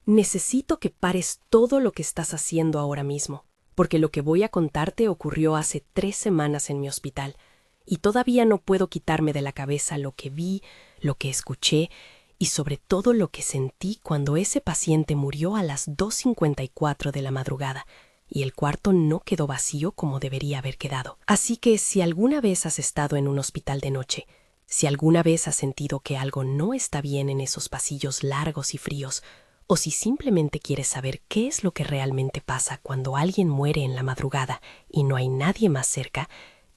Necesito que pares todo lo que estás haciendo ahora mismo, porque lo que voy a contarte ocurrió hace 3 semanas en mi hospital, y todavía no puedo quitarme de la cabeza lo que vi, lo que escuché y sobre todo lo que sentí cuando ese paciente murió a las 2:54 de la madrugada, y el cuarto no quedó vacío como debería haber quedado. Así que si alguna vez has estado en un hospital de noche, si alguna vez has sentido que algo no está bien en esos pasillos largos y fríos, o si simplemente quieres saber qué es lo que realmente pasa cuando alguien muere en la madrugada y no hay nadie más cerca,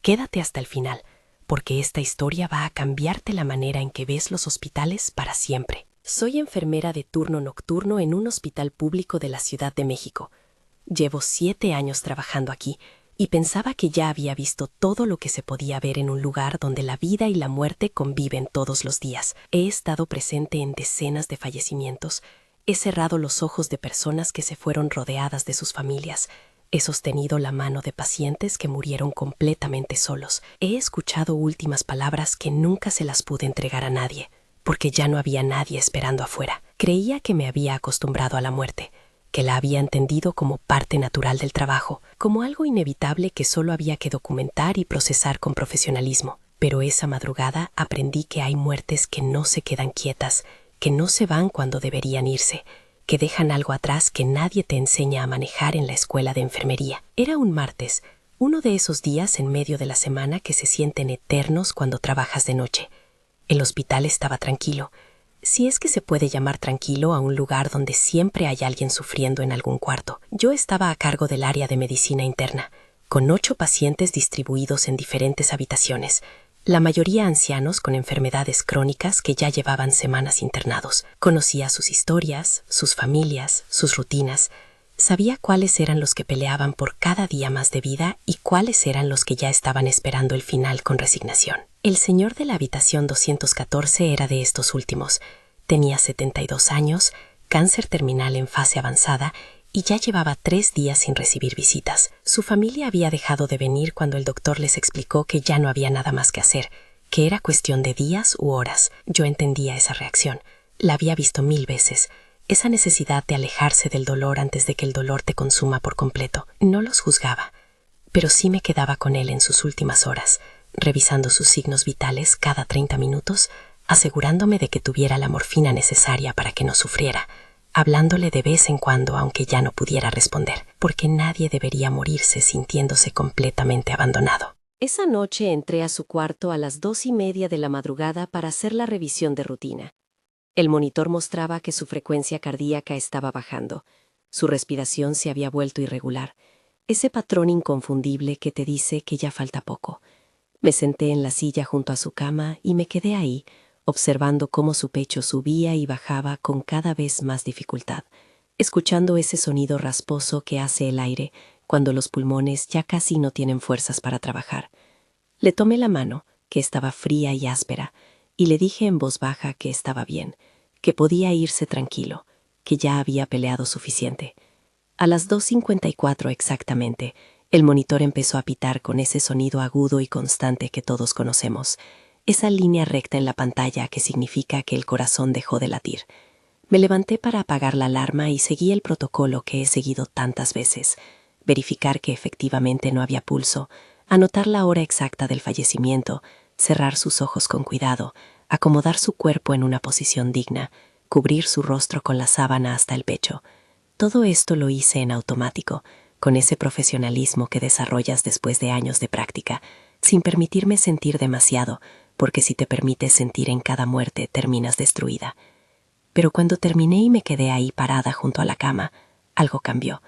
quédate hasta el final, porque esta historia va a cambiarte la manera en que ves los hospitales para siempre. Soy enfermera de turno nocturno en un hospital público de la Ciudad de México. Llevo 7 años trabajando aquí y pensaba que ya había visto todo lo que se podía ver en un lugar donde la vida y la muerte conviven todos los días. He estado presente en decenas de fallecimientos. He cerrado los ojos de personas que se fueron rodeadas de sus familias. He sostenido la mano de pacientes que murieron completamente solos. He escuchado últimas palabras que nunca se las pude entregar a nadie, porque ya no había nadie esperando afuera. Creía que me había acostumbrado a la muerte, que la había entendido como parte natural del trabajo, como algo inevitable que solo había que documentar y procesar con profesionalismo. Pero esa madrugada aprendí que hay muertes que no se quedan quietas, que no se van cuando deberían irse, que dejan algo atrás que nadie te enseña a manejar en la escuela de enfermería. Era un martes, uno de esos días en medio de la semana que se sienten eternos cuando trabajas de noche. El hospital estaba tranquilo, si es que se puede llamar tranquilo a un lugar donde siempre hay alguien sufriendo en algún cuarto. Yo estaba a cargo del área de medicina interna, con 8 pacientes distribuidos en diferentes habitaciones, la mayoría ancianos con enfermedades crónicas que ya llevaban semanas internados. Conocía sus historias, sus familias, sus rutinas. Sabía cuáles eran los que peleaban por cada día más de vida y cuáles eran los que ya estaban esperando el final con resignación. El señor de la habitación 214 era de estos últimos. Tenía 72 años, cáncer terminal en fase avanzada y ya llevaba 3 días sin recibir visitas. Su familia había dejado de venir cuando el doctor les explicó que ya no había nada más que hacer, que era cuestión de días u horas. Yo entendía esa reacción. La había visto 1000 veces. Esa necesidad de alejarse del dolor antes de que el dolor te consuma por completo. No los juzgaba, pero sí me quedaba con él en sus últimas horas, revisando sus signos vitales cada 30 minutos, asegurándome de que tuviera la morfina necesaria para que no sufriera, hablándole de vez en cuando aunque ya no pudiera responder, porque nadie debería morirse sintiéndose completamente abandonado. Esa noche entré a su cuarto a las 2:30 de la madrugada para hacer la revisión de rutina. El monitor mostraba que su frecuencia cardíaca estaba bajando. Su respiración se había vuelto irregular. Ese patrón inconfundible que te dice que ya falta poco. Me senté en la silla junto a su cama y me quedé ahí, observando cómo su pecho subía y bajaba con cada vez más dificultad, escuchando ese sonido rasposo que hace el aire cuando los pulmones ya casi no tienen fuerzas para trabajar. Le tomé la mano, que estaba fría y áspera, y le dije en voz baja que estaba bien, que podía irse tranquilo, que ya había peleado suficiente. A las 2:54 exactamente, el monitor empezó a pitar con ese sonido agudo y constante que todos conocemos, esa línea recta en la pantalla que significa que el corazón dejó de latir. Me levanté para apagar la alarma y seguí el protocolo que he seguido tantas veces, verificar que efectivamente no había pulso, anotar la hora exacta del fallecimiento, cerrar sus ojos con cuidado, acomodar su cuerpo en una posición digna, cubrir su rostro con la sábana hasta el pecho. Todo esto lo hice en automático, con ese profesionalismo que desarrollas después de años de práctica, sin permitirme sentir demasiado, porque si te permites sentir en cada muerte, terminas destruida. Pero cuando terminé y me quedé ahí parada junto a la cama, algo cambió.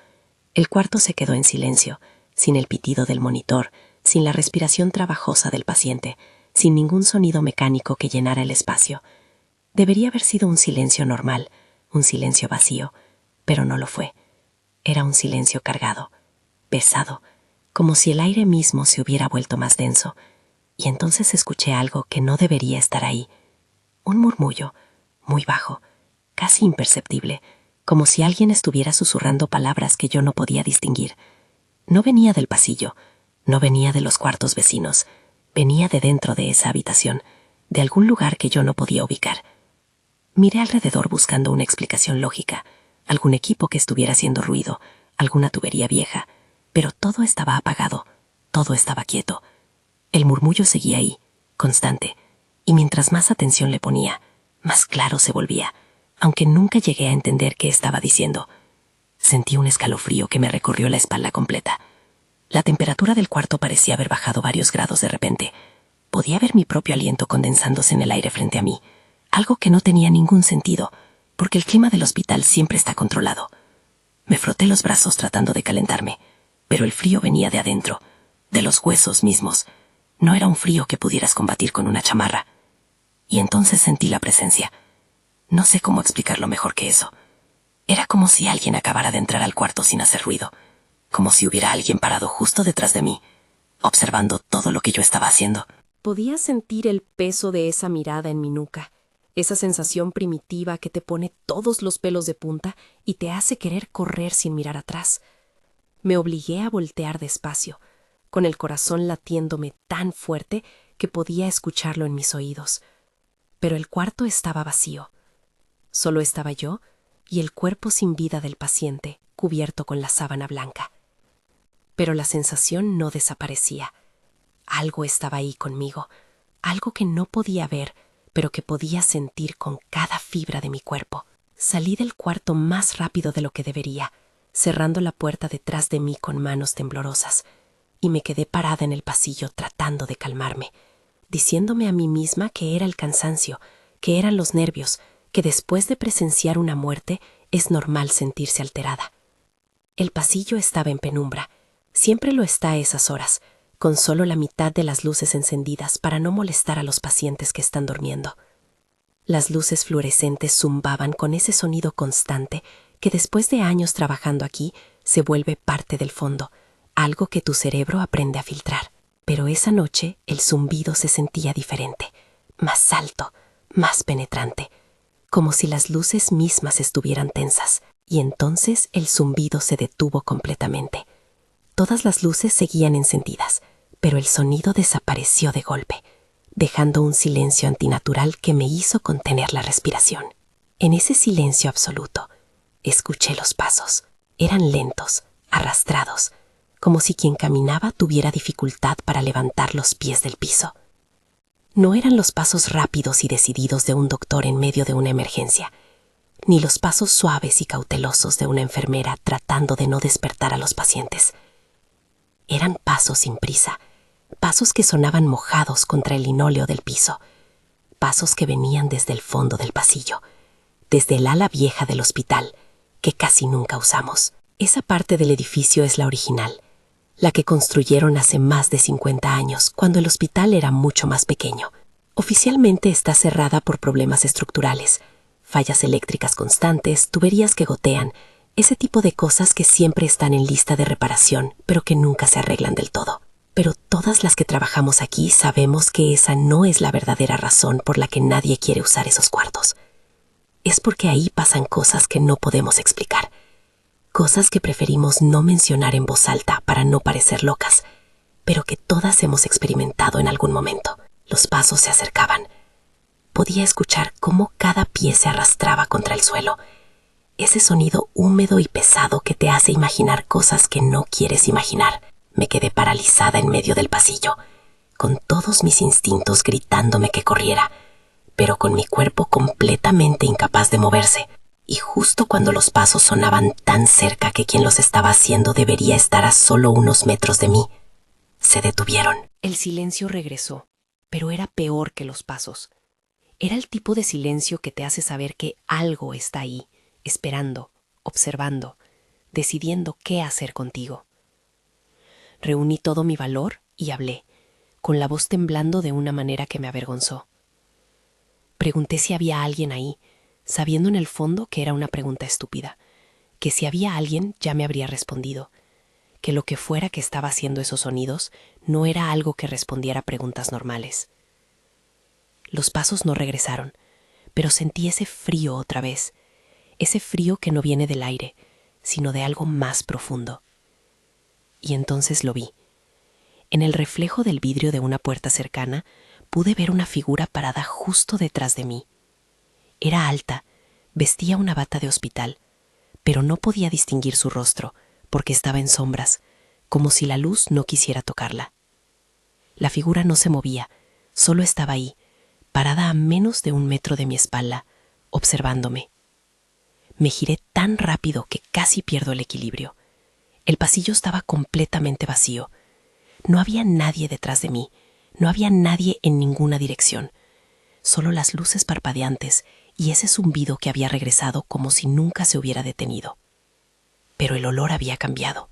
El cuarto se quedó en silencio, sin el pitido del monitor, sin la respiración trabajosa del paciente, sin ningún sonido mecánico que llenara el espacio. Debería haber sido un silencio normal, un silencio vacío, pero no lo fue. Era un silencio cargado, pesado, como si el aire mismo se hubiera vuelto más denso. Y entonces escuché algo que no debería estar ahí. Un murmullo, muy bajo, casi imperceptible, como si alguien estuviera susurrando palabras que yo no podía distinguir. No venía del pasillo, no venía de los cuartos vecinos, venía de dentro de esa habitación, de algún lugar que yo no podía ubicar. Miré alrededor buscando una explicación lógica, algún equipo que estuviera haciendo ruido, alguna tubería vieja, pero todo estaba apagado, todo estaba quieto. El murmullo seguía ahí, constante, y mientras más atención le ponía, más claro se volvía, aunque nunca llegué a entender qué estaba diciendo. Sentí un escalofrío que me recorrió la espalda completa. La temperatura del cuarto parecía haber bajado varios grados de repente. Podía ver mi propio aliento condensándose en el aire frente a mí, algo que no tenía ningún sentido, porque el clima del hospital siempre está controlado. Me froté los brazos tratando de calentarme, pero el frío venía de adentro, de los huesos mismos. No era un frío que pudieras combatir con una chamarra. Y entonces sentí la presencia. No sé cómo explicarlo mejor que eso. Era como si alguien acabara de entrar al cuarto sin hacer ruido, como si hubiera alguien parado justo detrás de mí, observando todo lo que yo estaba haciendo. Podía sentir el peso de esa mirada en mi nuca, esa sensación primitiva que te pone todos los pelos de punta y te hace querer correr sin mirar atrás. Me obligué a voltear despacio, con el corazón latiéndome tan fuerte que podía escucharlo en mis oídos. Pero el cuarto estaba vacío. Solo estaba yo y el cuerpo sin vida del paciente, cubierto con la sábana blanca. Pero la sensación no desaparecía. Algo estaba ahí conmigo, algo que no podía ver, pero que podía sentir con cada fibra de mi cuerpo. Salí del cuarto más rápido de lo que debería, cerrando la puerta detrás de mí con manos temblorosas, y me quedé parada en el pasillo tratando de calmarme, diciéndome a mí misma que era el cansancio, que eran los nervios, que después de presenciar una muerte es normal sentirse alterada. El pasillo estaba en penumbra, siempre lo está a esas horas, con solo la mitad de las luces encendidas para no molestar a los pacientes que están durmiendo. Las luces fluorescentes zumbaban con ese sonido constante que después de años trabajando aquí se vuelve parte del fondo, algo que tu cerebro aprende a filtrar. Pero esa noche el zumbido se sentía diferente, más alto, más penetrante, como si las luces mismas estuvieran tensas, y entonces el zumbido se detuvo completamente. Todas las luces seguían encendidas, pero el sonido desapareció de golpe, dejando un silencio antinatural que me hizo contener la respiración. En ese silencio absoluto, escuché los pasos. Eran lentos, arrastrados, como si quien caminaba tuviera dificultad para levantar los pies del piso. No eran los pasos rápidos y decididos de un doctor en medio de una emergencia, ni los pasos suaves y cautelosos de una enfermera tratando de no despertar a los pacientes. Eran pasos sin prisa, pasos que sonaban mojados contra el linóleo del piso, pasos que venían desde el fondo del pasillo, desde el ala vieja del hospital, que casi nunca usamos. Esa parte del edificio es la original, la que construyeron hace más de 50 años, cuando el hospital era mucho más pequeño. Oficialmente está cerrada por problemas estructurales, fallas eléctricas constantes, tuberías que gotean, ese tipo de cosas que siempre están en lista de reparación, pero que nunca se arreglan del todo. Pero todas las que trabajamos aquí sabemos que esa no es la verdadera razón por la que nadie quiere usar esos cuartos. Es porque ahí pasan cosas que no podemos explicar. Cosas que preferimos no mencionar en voz alta para no parecer locas, pero que todas hemos experimentado en algún momento. Los pasos se acercaban. Podía escuchar cómo cada pie se arrastraba contra el suelo. Ese sonido húmedo y pesado que te hace imaginar cosas que no quieres imaginar. Me quedé paralizada en medio del pasillo, con todos mis instintos gritándome que corriera, pero con mi cuerpo completamente incapaz de moverse. Y justo cuando los pasos sonaban tan cerca que quien los estaba haciendo debería estar a solo unos metros de mí, se detuvieron. El silencio regresó, pero era peor que los pasos. Era el tipo de silencio que te hace saber que algo está ahí, esperando, observando, decidiendo qué hacer contigo. Reuní todo mi valor y hablé, con la voz temblando de una manera que me avergonzó. Pregunté si había alguien ahí, sabiendo en el fondo que era una pregunta estúpida, que si había alguien ya me habría respondido, que lo que fuera que estaba haciendo esos sonidos no era algo que respondiera a preguntas normales. Los pasos no regresaron, pero sentí ese frío otra vez, ese frío que no viene del aire, sino de algo más profundo. Y entonces lo vi. En el reflejo del vidrio de una puerta cercana, pude ver una figura parada justo detrás de mí. Era alta, vestía una bata de hospital, pero no podía distinguir su rostro porque estaba en sombras, como si la luz no quisiera tocarla. La figura no se movía, solo estaba ahí, parada a menos de 1 metro de mi espalda, observándome. Me giré tan rápido que casi pierdo el equilibrio. El pasillo estaba completamente vacío. No había nadie detrás de mí, no había nadie en ninguna dirección. Solo las luces parpadeantes y ese zumbido que había regresado como si nunca se hubiera detenido. Pero el olor había cambiado.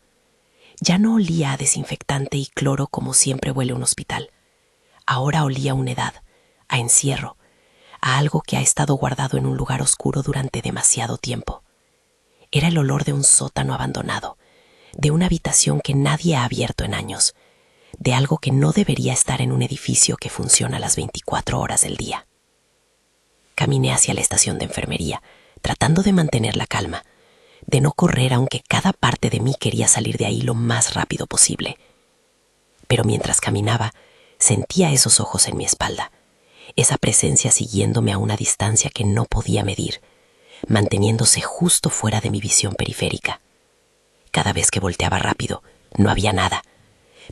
Ya no olía a desinfectante y cloro como siempre huele un hospital. Ahora olía a humedad, a encierro, a algo que ha estado guardado en un lugar oscuro durante demasiado tiempo. Era el olor de un sótano abandonado, de una habitación que nadie ha abierto en años, de algo que no debería estar en un edificio que funciona las 24 horas del día. Caminé hacia la estación de enfermería, tratando de mantener la calma, de no correr aunque cada parte de mí quería salir de ahí lo más rápido posible. Pero mientras caminaba, sentía esos ojos en mi espalda, esa presencia siguiéndome a una distancia que no podía medir, manteniéndose justo fuera de mi visión periférica. Cada vez que volteaba rápido, no había nada,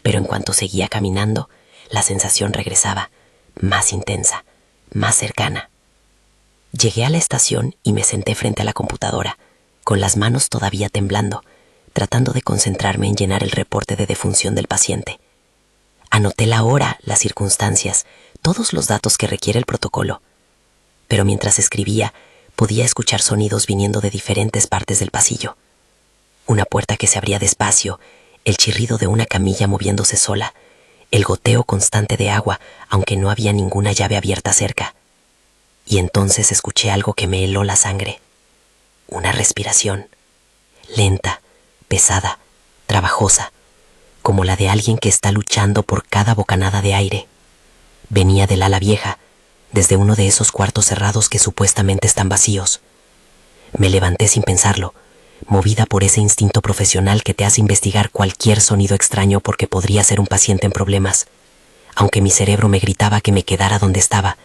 pero en cuanto seguía caminando, la sensación regresaba, más intensa, más cercana. Llegué a la estación y me senté frente a la computadora, con las manos todavía temblando, tratando de concentrarme en llenar el reporte de defunción del paciente. Anoté la hora, las circunstancias, todos los datos que requiere el protocolo. Pero mientras escribía, podía escuchar sonidos viniendo de diferentes partes del pasillo. Una puerta que se abría despacio, el chirrido de una camilla moviéndose sola, el goteo constante de agua, aunque no había ninguna llave abierta cerca. Y entonces escuché algo que me heló la sangre. Una respiración, lenta, pesada, trabajosa, como la de alguien que está luchando por cada bocanada de aire. Venía del ala vieja, desde uno de esos cuartos cerrados que supuestamente están vacíos. Me levanté sin pensarlo, movida por ese instinto profesional que te hace investigar cualquier sonido extraño porque podría ser un paciente en problemas, aunque mi cerebro me gritaba que me quedara donde estaba,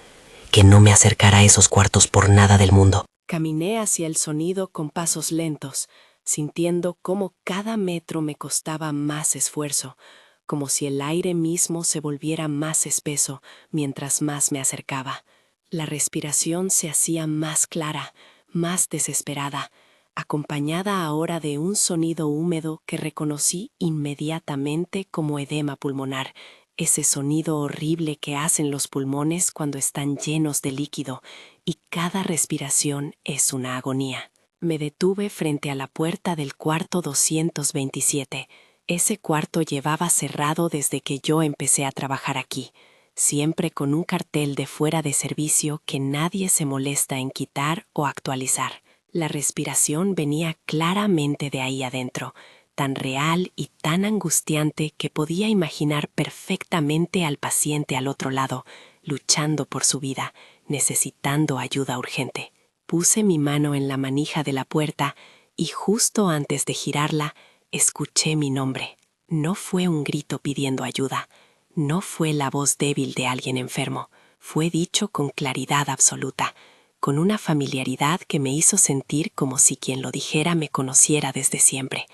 que no me acercara a esos cuartos por nada del mundo. Caminé hacia el sonido con pasos lentos, sintiendo cómo cada metro me costaba más esfuerzo, como si el aire mismo se volviera más espeso mientras más me acercaba. La respiración se hacía más clara, más desesperada, acompañada ahora de un sonido húmedo que reconocí inmediatamente como edema pulmonar, ese sonido horrible que hacen los pulmones cuando están llenos de líquido, y cada respiración es una agonía. Me detuve frente a la puerta del cuarto 227. Ese cuarto llevaba cerrado desde que yo empecé a trabajar aquí, siempre con un cartel de fuera de servicio que nadie se molesta en quitar o actualizar. La respiración venía claramente de ahí adentro, tan real y tan angustiante que podía imaginar perfectamente al paciente al otro lado, luchando por su vida, necesitando ayuda urgente. Puse mi mano en la manija de la puerta y justo antes de girarla, escuché mi nombre. No fue un grito pidiendo ayuda, no fue la voz débil de alguien enfermo, fue dicho con claridad absoluta, con una familiaridad que me hizo sentir como si quien lo dijera me conociera desde siempre,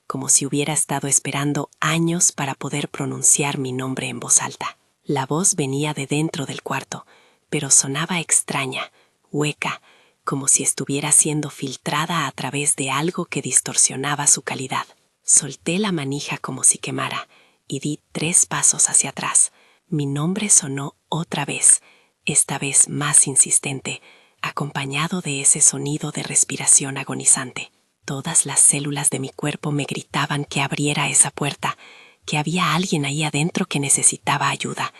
como si hubiera estado esperando años para poder pronunciar mi nombre en voz alta. La voz venía de dentro del cuarto, pero sonaba extraña, hueca, como si estuviera siendo filtrada a través de algo que distorsionaba su calidad. Solté la manija como si quemara y di 3 pasos hacia atrás. Mi nombre sonó otra vez, esta vez más insistente, acompañado de ese sonido de respiración agonizante. Todas las células de mi cuerpo me gritaban que abriera esa puerta, que había alguien ahí adentro que necesitaba ayuda,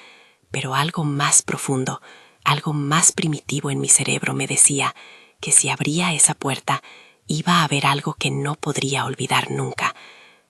pero algo más profundo, algo más primitivo en mi cerebro me decía que si abría esa puerta iba a haber algo que no podría olvidar nunca,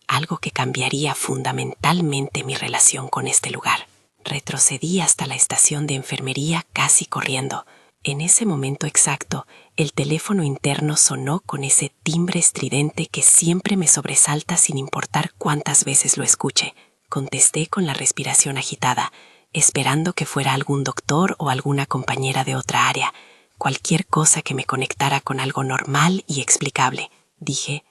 algo que cambiaría fundamentalmente mi relación con este lugar. Retrocedí hasta la estación de enfermería casi corriendo. En ese momento exacto, el teléfono interno sonó con ese timbre estridente que siempre me sobresalta sin importar cuántas veces lo escuche. Contesté con la respiración agitada, esperando que fuera algún doctor o alguna compañera de otra área, cualquier cosa que me conectara con algo normal y explicable. Dije,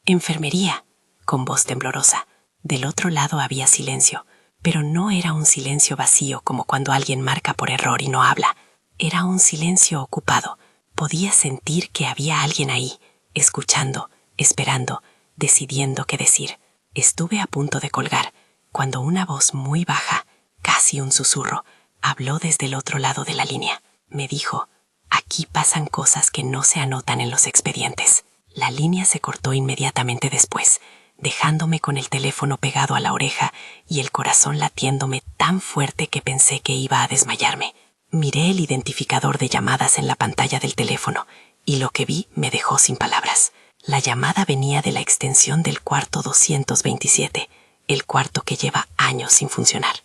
enfermería, con voz temblorosa. Del otro lado había silencio, pero no era un silencio vacío como cuando alguien marca por error y no habla. Era un silencio ocupado. Podía sentir que había alguien ahí, escuchando, esperando, decidiendo qué decir. Estuve a punto de colgar, cuando una voz muy baja, casi un susurro, habló desde el otro lado de la línea. Me dijo, aquí pasan cosas que no se anotan en los expedientes. La línea se cortó inmediatamente después, dejándome con el teléfono pegado a la oreja y el corazón latiéndome tan fuerte que pensé que iba a desmayarme. Miré el identificador de llamadas en la pantalla del teléfono y lo que vi me dejó sin palabras. La llamada venía de la extensión del cuarto 227, el cuarto que lleva años sin funcionar.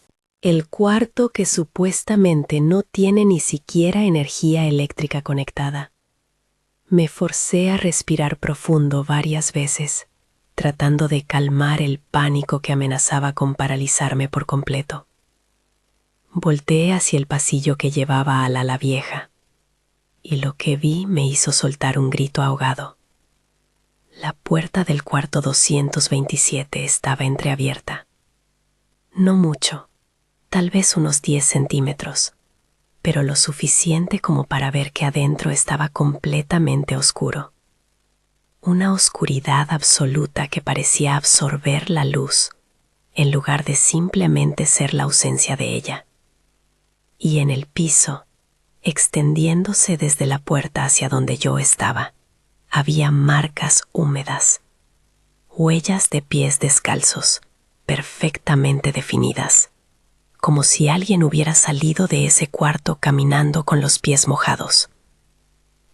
El cuarto que supuestamente no tiene ni siquiera energía eléctrica conectada. Me forcé a respirar profundo varias veces, tratando de calmar el pánico que amenazaba con paralizarme por completo. Volteé hacia el pasillo que llevaba al ala vieja, y lo que vi me hizo soltar un grito ahogado. La puerta del cuarto 227 estaba entreabierta. No mucho, tal vez unos 10 centímetros, pero lo suficiente como para ver que adentro estaba completamente oscuro. Una oscuridad absoluta que parecía absorber la luz, en lugar de simplemente ser la ausencia de ella. Y en el piso, extendiéndose desde la puerta hacia donde yo estaba, había marcas húmedas, huellas de pies descalzos, perfectamente definidas, como si alguien hubiera salido de ese cuarto caminando con los pies mojados.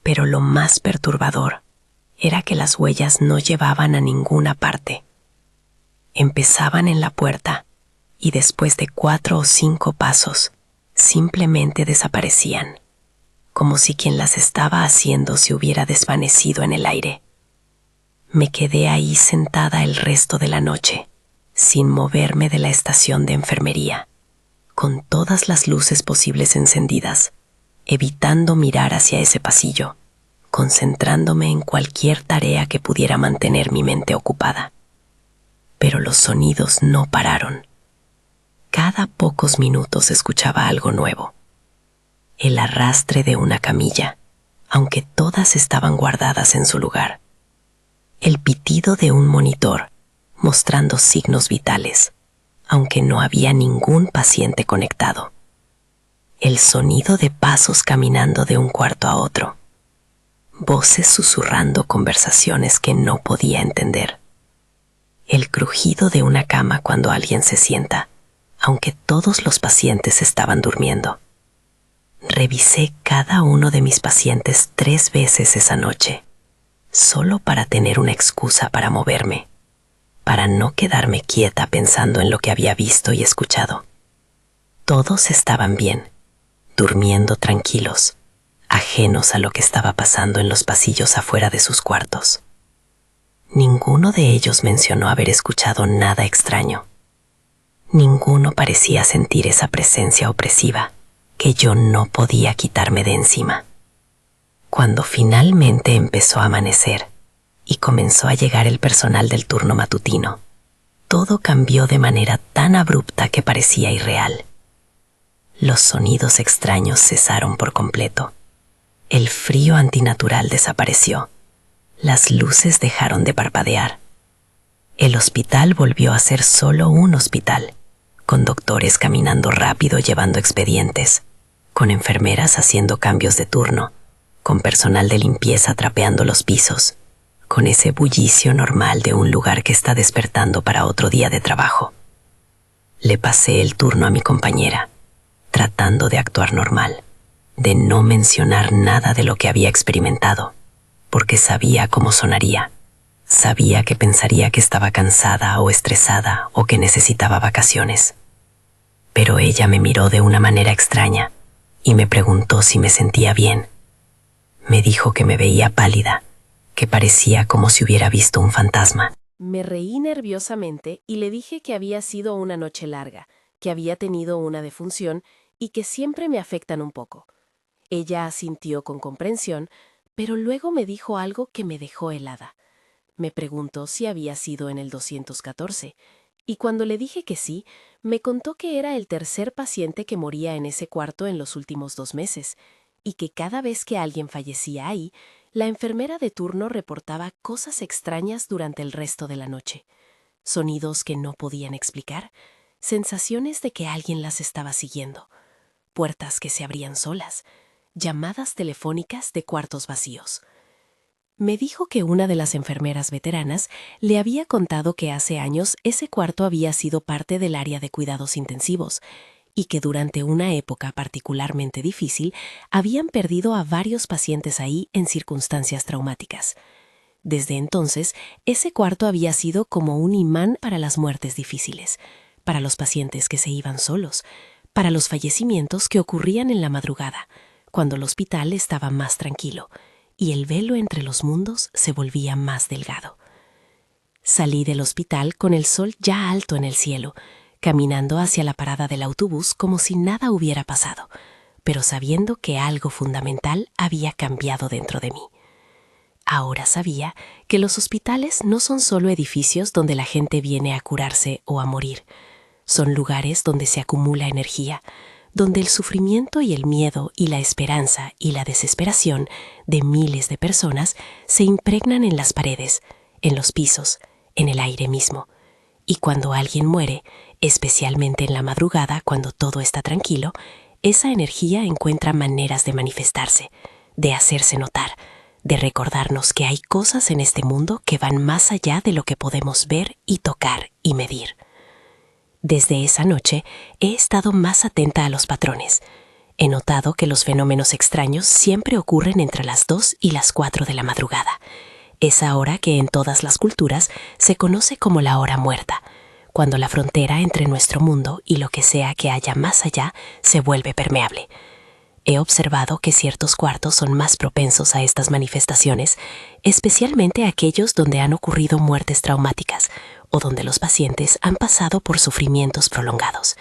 Pero lo más perturbador era que las huellas no llevaban a ninguna parte. Empezaban en la puerta y después de 4 o 5 pasos, simplemente desaparecían, como si quien las estaba haciendo se hubiera desvanecido en el aire. Me quedé ahí sentada el resto de la noche, sin moverme de la estación de enfermería, con todas las luces posibles encendidas, evitando mirar hacia ese pasillo, concentrándome en cualquier tarea que pudiera mantener mi mente ocupada. Pero los sonidos no pararon. Cada pocos minutos escuchaba algo nuevo. El arrastre de una camilla, aunque todas estaban guardadas en su lugar. El pitido de un monitor, mostrando signos vitales, aunque no había ningún paciente conectado. El sonido de pasos caminando de un cuarto a otro. Voces susurrando conversaciones que no podía entender. El crujido de una cama cuando alguien se sienta, aunque todos los pacientes estaban durmiendo. Revisé cada uno de mis pacientes 3 veces esa noche, solo para tener una excusa para moverme, para no quedarme quieta pensando en lo que había visto y escuchado. Todos estaban bien, durmiendo tranquilos, ajenos a lo que estaba pasando en los pasillos afuera de sus cuartos. Ninguno de ellos mencionó haber escuchado nada extraño. Ninguno parecía sentir esa presencia opresiva que yo no podía quitarme de encima. Cuando finalmente empezó a amanecer y comenzó a llegar el personal del turno matutino, todo cambió de manera tan abrupta que parecía irreal. Los sonidos extraños cesaron por completo. El frío antinatural desapareció. Las luces dejaron de parpadear. El hospital volvió a ser solo un hospital, con doctores caminando rápido llevando expedientes, con enfermeras haciendo cambios de turno, con personal de limpieza trapeando los pisos, con ese bullicio normal de un lugar que está despertando para otro día de trabajo. Le pasé el turno a mi compañera, tratando de actuar normal, de no mencionar nada de lo que había experimentado, porque sabía cómo sonaría. Sabía que pensaría que estaba cansada o estresada o que necesitaba vacaciones. Pero ella me miró de una manera extraña y me preguntó si me sentía bien. Me dijo que me veía pálida, que parecía como si hubiera visto un fantasma. Me reí nerviosamente y le dije que había sido una noche larga, que había tenido una defunción y que siempre me afectan un poco. Ella asintió con comprensión, pero luego me dijo algo que me dejó helada. Me preguntó si había sido en el 214, y cuando le dije que sí, me contó que era el tercer paciente que moría en ese cuarto en los últimos 2 meses, y que cada vez que alguien fallecía ahí, la enfermera de turno reportaba cosas extrañas durante el resto de la noche. Sonidos que no podían explicar, sensaciones de que alguien las estaba siguiendo, puertas que se abrían solas, llamadas telefónicas de cuartos vacíos. Me dijo que una de las enfermeras veteranas le había contado que hace años ese cuarto había sido parte del área de cuidados intensivos y que durante una época particularmente difícil habían perdido a varios pacientes ahí en circunstancias traumáticas. Desde entonces, ese cuarto había sido como un imán para las muertes difíciles, para los pacientes que se iban solos, para los fallecimientos que ocurrían en la madrugada, cuando el hospital estaba más tranquilo y el velo entre los mundos se volvía más delgado. Salí del hospital con el sol ya alto en el cielo, caminando hacia la parada del autobús como si nada hubiera pasado, pero sabiendo que algo fundamental había cambiado dentro de mí. Ahora sabía que los hospitales no son solo edificios donde la gente viene a curarse o a morir. Son lugares donde se acumula energía, donde el sufrimiento y el miedo y la esperanza y la desesperación de miles de personas se impregnan en las paredes, en los pisos, en el aire mismo. Y cuando alguien muere, especialmente en la madrugada cuando todo está tranquilo, esa energía encuentra maneras de manifestarse, de hacerse notar, de recordarnos que hay cosas en este mundo que van más allá de lo que podemos ver y tocar y medir. Desde esa noche he estado más atenta a los patrones. He notado que los fenómenos extraños siempre ocurren entre las 2 y las 4 de la madrugada. Esa hora que en todas las culturas se conoce como la hora muerta, cuando la frontera entre nuestro mundo y lo que sea que haya más allá se vuelve permeable. He observado que ciertos cuartos son más propensos a estas manifestaciones, especialmente aquellos donde han ocurrido muertes traumáticas o donde los pacientes han pasado por sufrimientos prolongados.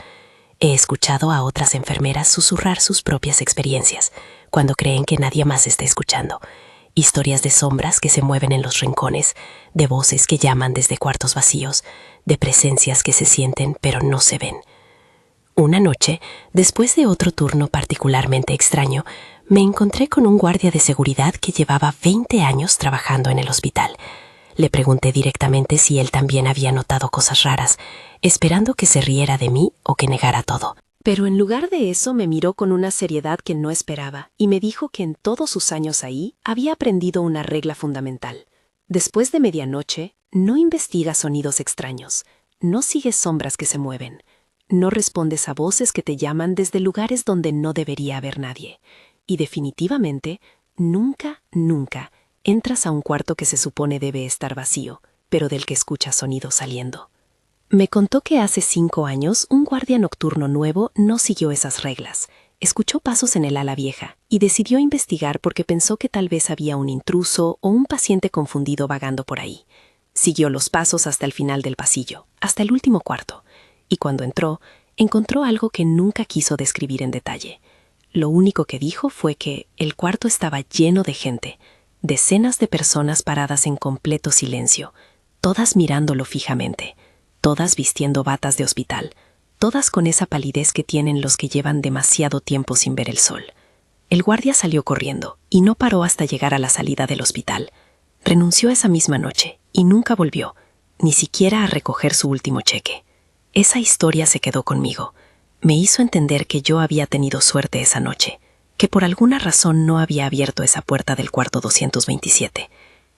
He escuchado a otras enfermeras susurrar sus propias experiencias, cuando creen que nadie más está escuchando. Historias de sombras que se mueven en los rincones, de voces que llaman desde cuartos vacíos, de presencias que se sienten pero no se ven. Una noche, después de otro turno particularmente extraño, me encontré con un guardia de seguridad que llevaba 20 años trabajando en el hospital. Le pregunté directamente si él también había notado cosas raras, esperando que se riera de mí o que negara todo. Pero en lugar de eso me miró con una seriedad que no esperaba y me dijo que en todos sus años ahí había aprendido una regla fundamental. Después de medianoche, no investigas sonidos extraños, no sigues sombras que se mueven. No respondes a voces que te llaman desde lugares donde no debería haber nadie. Y definitivamente, nunca entras a un cuarto que se supone debe estar vacío, pero del que escuchas sonidos saliendo. Me contó que hace 5 años un guardia nocturno nuevo no siguió esas reglas. Escuchó pasos en el ala vieja y decidió investigar porque pensó que tal vez había un intruso o un paciente confundido vagando por ahí. Siguió los pasos hasta el final del pasillo, hasta el último cuarto. Y cuando entró, encontró algo que nunca quiso describir en detalle. Lo único que dijo fue que el cuarto estaba lleno de gente, decenas de personas paradas en completo silencio, todas mirándolo fijamente, todas vistiendo batas de hospital, todas con esa palidez que tienen los que llevan demasiado tiempo sin ver el sol. El guardia salió corriendo y no paró hasta llegar a la salida del hospital. Renunció esa misma noche y nunca volvió, ni siquiera a recoger su último cheque. Esa historia se quedó conmigo. Me hizo entender que yo había tenido suerte esa noche, que por alguna razón no había abierto esa puerta del cuarto 227,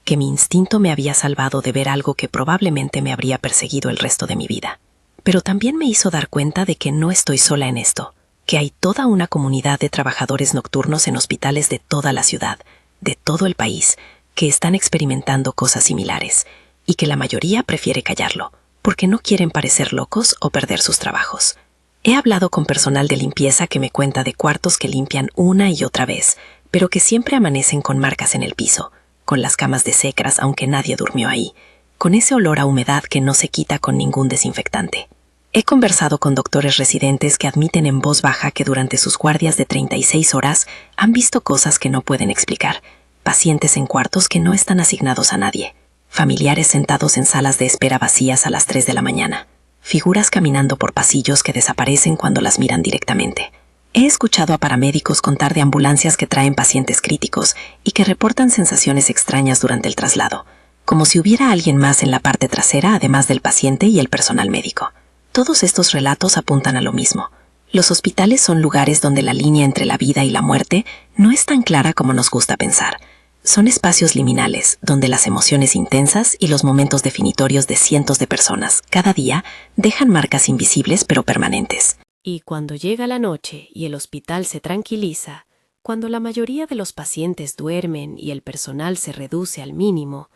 que mi instinto me había salvado de ver algo que probablemente me habría perseguido el resto de mi vida. Pero también me hizo dar cuenta de que no estoy sola en esto, que hay toda una comunidad de trabajadores nocturnos en hospitales de toda la ciudad, de todo el país, que están experimentando cosas similares, y que la mayoría prefiere callarlo, porque no quieren parecer locos o perder sus trabajos. He hablado con personal de limpieza que me cuenta de cuartos que limpian una y otra vez, pero que siempre amanecen con marcas en el piso, con las camas desecras aunque nadie durmió ahí, con ese olor a humedad que no se quita con ningún desinfectante. He conversado con doctores residentes que admiten en voz baja que durante sus guardias de 36 horas han visto cosas que no pueden explicar, pacientes en cuartos que no están asignados a nadie, familiares sentados en salas de espera vacías a las 3 de la mañana, figuras caminando por pasillos que desaparecen cuando las miran directamente. He escuchado a paramédicos contar de ambulancias que traen pacientes críticos y que reportan sensaciones extrañas durante el traslado, como si hubiera alguien más en la parte trasera además del paciente y el personal médico. Todos estos relatos apuntan a lo mismo. Los hospitales son lugares donde la línea entre la vida y la muerte no es tan clara como nos gusta pensar. Son espacios liminales, donde las emociones intensas y los momentos definitorios de cientos de personas, cada día, dejan marcas invisibles pero permanentes. Y cuando llega la noche y el hospital se tranquiliza, cuando la mayoría de los pacientes duermen y el personal se reduce al mínimo,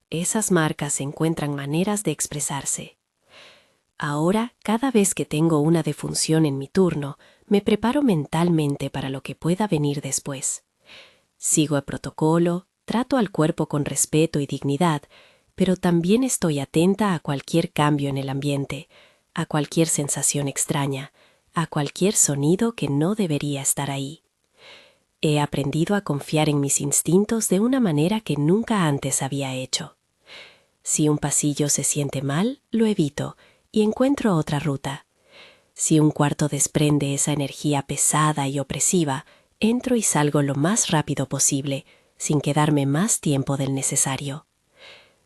esas marcas encuentran maneras de expresarse. Ahora, cada vez que tengo una defunción en mi turno, me preparo mentalmente para lo que pueda venir después. Sigo el protocolo, trato al cuerpo con respeto y dignidad, pero también estoy atenta a cualquier cambio en el ambiente, a cualquier sensación extraña, a cualquier sonido que no debería estar ahí. He aprendido a confiar en mis instintos de una manera que nunca antes había hecho. Si un pasillo se siente mal, lo evito y encuentro otra ruta. Si un cuarto desprende esa energía pesada y opresiva, entro y salgo lo más rápido posible, sin quedarme más tiempo del necesario.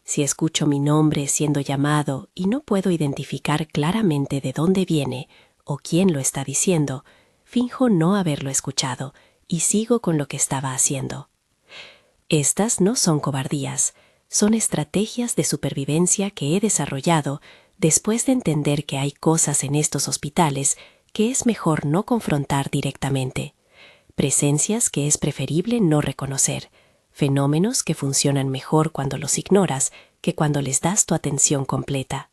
Si escucho mi nombre siendo llamado y no puedo identificar claramente de dónde viene o quién lo está diciendo, finjo no haberlo escuchado y sigo con lo que estaba haciendo. Estas no son cobardías, son estrategias de supervivencia que he desarrollado después de entender que hay cosas en estos hospitales que es mejor no confrontar directamente, presencias que es preferible no reconocer, fenómenos que funcionan mejor cuando los ignoras que cuando les das tu atención completa.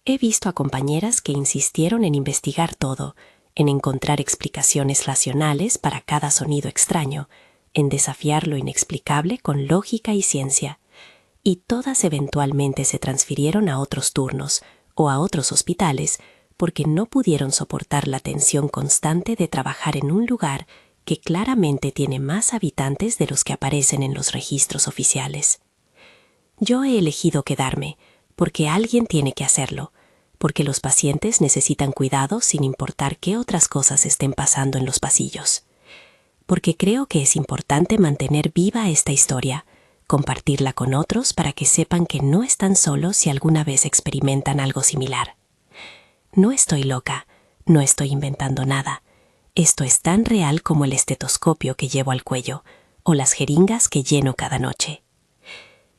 He visto a compañeras que insistieron en investigar todo, en encontrar explicaciones racionales para cada sonido extraño, en desafiar lo inexplicable con lógica y ciencia, y todas eventualmente se transfirieron a otros turnos o a otros hospitales porque no pudieron soportar la tensión constante de trabajar en un lugar que claramente tiene más habitantes de los que aparecen en los registros oficiales. Yo he elegido quedarme porque alguien tiene que hacerlo, porque los pacientes necesitan cuidado sin importar qué otras cosas estén pasando en los pasillos. Porque creo que es importante mantener viva esta historia, compartirla con otros para que sepan que no están solos si alguna vez experimentan algo similar. No estoy loca, no estoy inventando nada. Esto es tan real como el estetoscopio que llevo al cuello o las jeringas que lleno cada noche.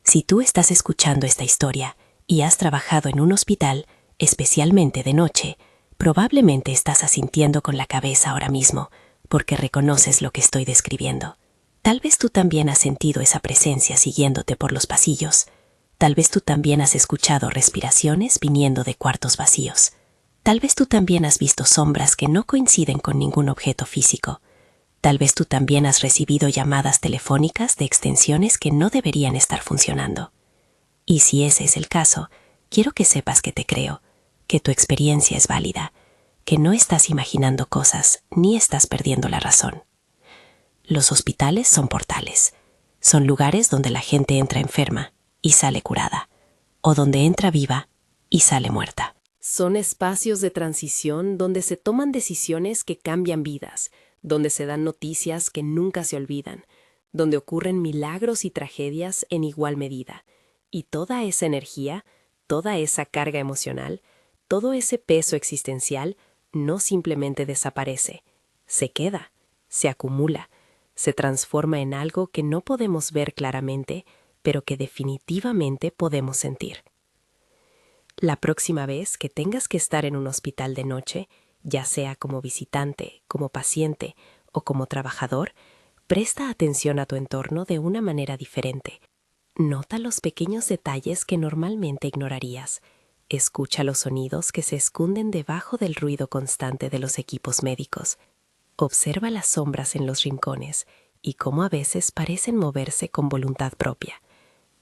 Si tú estás escuchando esta historia y has trabajado en un hospital, especialmente de noche, probablemente estás asintiendo con la cabeza ahora mismo, porque reconoces lo que estoy describiendo. Tal vez tú también has sentido esa presencia siguiéndote por los pasillos. Tal vez tú también has escuchado respiraciones viniendo de cuartos vacíos. Tal vez tú también has visto sombras que no coinciden con ningún objeto físico. Tal vez tú también has recibido llamadas telefónicas de extensiones que no deberían estar funcionando. Y si ese es el caso, quiero que sepas que te creo, que tu experiencia es válida, que no estás imaginando cosas ni estás perdiendo la razón. Los hospitales son portales. Son lugares donde la gente entra enferma y sale curada, o donde entra viva y sale muerta. Son espacios de transición donde se toman decisiones que cambian vidas, donde se dan noticias que nunca se olvidan, donde ocurren milagros y tragedias en igual medida. Y toda esa energía, toda esa carga emocional, todo ese peso existencial no simplemente desaparece, se queda, se acumula, se transforma en algo que no podemos ver claramente, pero que definitivamente podemos sentir. La próxima vez que tengas que estar en un hospital de noche, ya sea como visitante, como paciente o como trabajador, presta atención a tu entorno de una manera diferente. Nota los pequeños detalles que normalmente ignorarías. Escucha los sonidos que se esconden debajo del ruido constante de los equipos médicos. Observa las sombras en los rincones y cómo a veces parecen moverse con voluntad propia.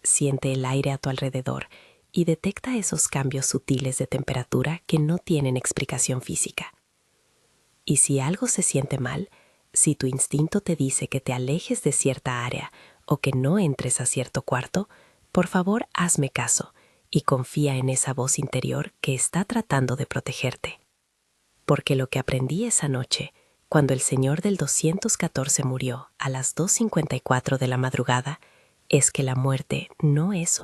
Siente el aire a tu alrededor y detecta esos cambios sutiles de temperatura que no tienen explicación física. Y si algo se siente mal, si tu instinto te dice que te alejes de cierta área o que no entres a cierto cuarto, Por favor, hazme caso y confía en esa voz interior que está tratando de protegerte. Porque lo que aprendí esa noche, cuando el señor del 214 murió a las 2:54 de la madrugada, es que la muerte no es